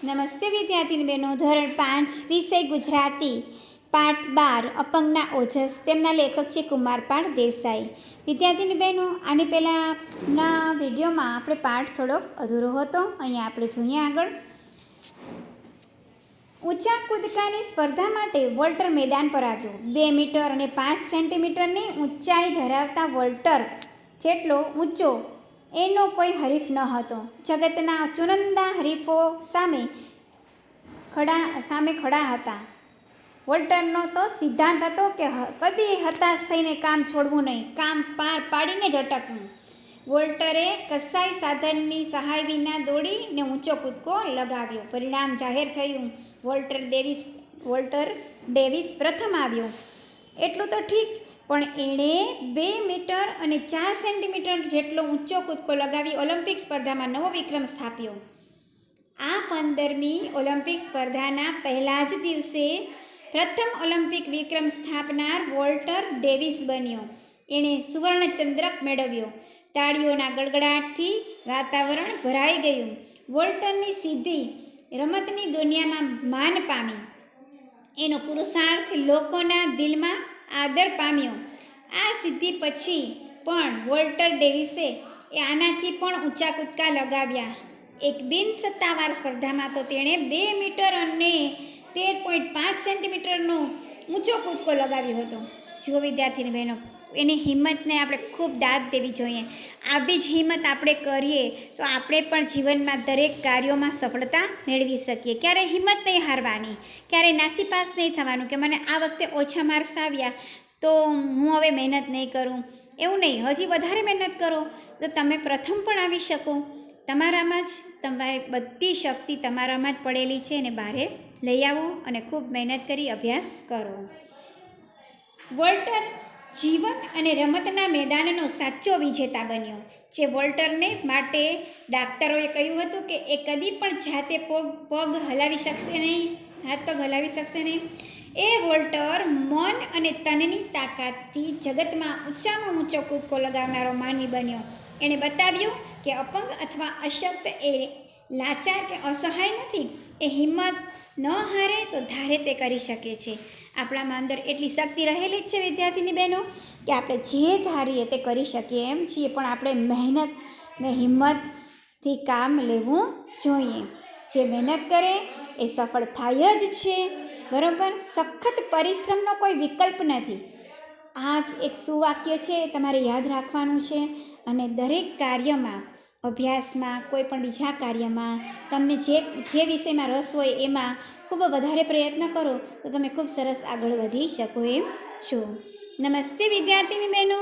નમસ્તે વિદ્યાર્થીની બહેનો. ધોરણ 5 વિષય ગુજરાતી પાઠ 12 અપંગના ઓજસ. તેમના લેખક છે કુમારપાળ દેસાઈ. વિદ્યાર્થીની બહેનો, આની પહેલાંના વિડીયોમાં આપણે પાઠ થોડોક અધૂરો હતો. અહીંયા આપણે જોઈએ આગળ. ઊંચા કૂદકાની સ્પર્ધા માટે વોલ્ટર મેદાન પર આવ્યો. 2 મીટર અને 5 સેન્ટીમીટરની ઊંચાઈ ધરાવતા વોલ્ટર જેટલો ઊંચો એનો કોઈ હરીફ ન હતો. જગતના ચુનંદા હરીફો સામે ખડા હતા. વોલ્ટરનો તો સિદ્ધાંત હતો કે કદી હતાશ થઈને કામ છોડવું નહીં, કામ પાર પાડીને જ અટકવું. વોલ્ટરે કસાઈ સાધનની સહાય વિના દોડીને ઊંચો કૂદકો લગાવ્યો. પરિણામ જાહેર થયું. વોલ્ટર ડેવિસ પ્રથમ આવ્યો. એટલું તો ઠીક, પણ એણે 2 મીટર અને 4 સેન્ટીમીટર જેટલો ઊંચો કૂદકો લગાવી ઓલિમ્પિક સ્પર્ધામાં નવો વિક્રમ સ્થાપ્યો. આ 15મી ઓલિમ્પિક સ્પર્ધાના પહેલા જ દિવસે પ્રથમ ઓલિમ્પિક વિક્રમ સ્થાપનાર વોલ્ટર ડેવિસ બન્યો. એણે સુવર્ણચંદ્રક મેળવ્યો. તાળીઓના ગડગડાટથી વાતાવરણ ભરાઈ ગયું. વોલ્ટરની સિદ્ધિ રમતની દુનિયામાં માન પામી. એનો પુરુષાર્થ લોકોના દિલમાં આદર પામ્યો. આ સિદ્ધિ પછી પણ વોલ્ટર ડેવિસે આનાથી પણ ઊંચા કૂદકા લગાવ્યા. એક બિનસત્તાવાર સ્પર્ધામાં તો તેણે 2 મીટર અને 13.5 સેન્ટીમીટરનો ઊંચો કૂદકો લગાવ્યો હતો. જો વિદ્યાર્થીની બહેનો, એની હિંમતને આપણે ખૂબ દાદ દેવી જોઈએ. આવી જ હિંમત આપણે કરીએ તો આપણે પણ જીવનમાં દરેક કાર્યોમાં સફળતા મેળવી શકીએ. ક્યારેય હિંમત નહીં હારવાની, ક્યારેય નાસીપાસ નહીં થવાનું કે મને આ વખતે ઓછા માર્ક્સ આવ્યા તો હું હવે મહેનત નહીં કરું. એવું નહીં, હજી વધારે મહેનત કરો તો તમે પ્રથમ પણ આવી શકો. તમારામાં જ તમારી બધી શક્તિ તમારામાં જ પડેલી છે અને બહાર લઈ આવો અને ખૂબ મહેનત કરી અભ્યાસ કરો. વોલ્ટર જીવન અને રમતના મેદાનનો સાચો વિજેતા બન્યો. જે વોલ્ટરને માટે ડાક્ટરોએ કહ્યું હતું કે એ કદી પણ જાતે પગ હલાવી શકશે નહીં, હાથ પગ હલાવી શકશે નહીં, એ વોલ્ટર મન અને તનની તાકાતથી જગતમાં ઊંચામાં ઊંચો કૂદકો લગાવનારો માની બન્યો. એણે બતાવ્યું કે અપંગ અથવા અશક્ત એ લાચાર કે અસહાય નથી. એ હિંમત ન હારે તો ધારે તે કરી શકે છે. આપણામાં અંદર એટલી શક્તિ રહેલી જ છે વિદ્યાર્થીની બહેનો કે આપણે જે ધારીએ તે કરી શકીએ એમ છીએ, પણ આપણે મહેનત ને હિંમતથી કામ લેવું જોઈએ. જે મહેનત કરે એ સફળ થાય જ છે. બરાબર? સખત પરિશ્રમનો કોઈ વિકલ્પ નથી. આ જ એક સુવાક્ય છે, તમારે યાદ રાખવાનું છે. અને દરેક કાર્યમાં, અભ્યાસમાં, કોઈ પણ બીજા કાર્યમાં તમને જે વિષયમાં રસ હોય એમાં ખૂબ વધારે પ્રયત્ન કરો તો તમે ખૂબ સરસ આગળ વધી શકો એમ છો. નમસ્તે વિદ્યાર્થીની બહેનો.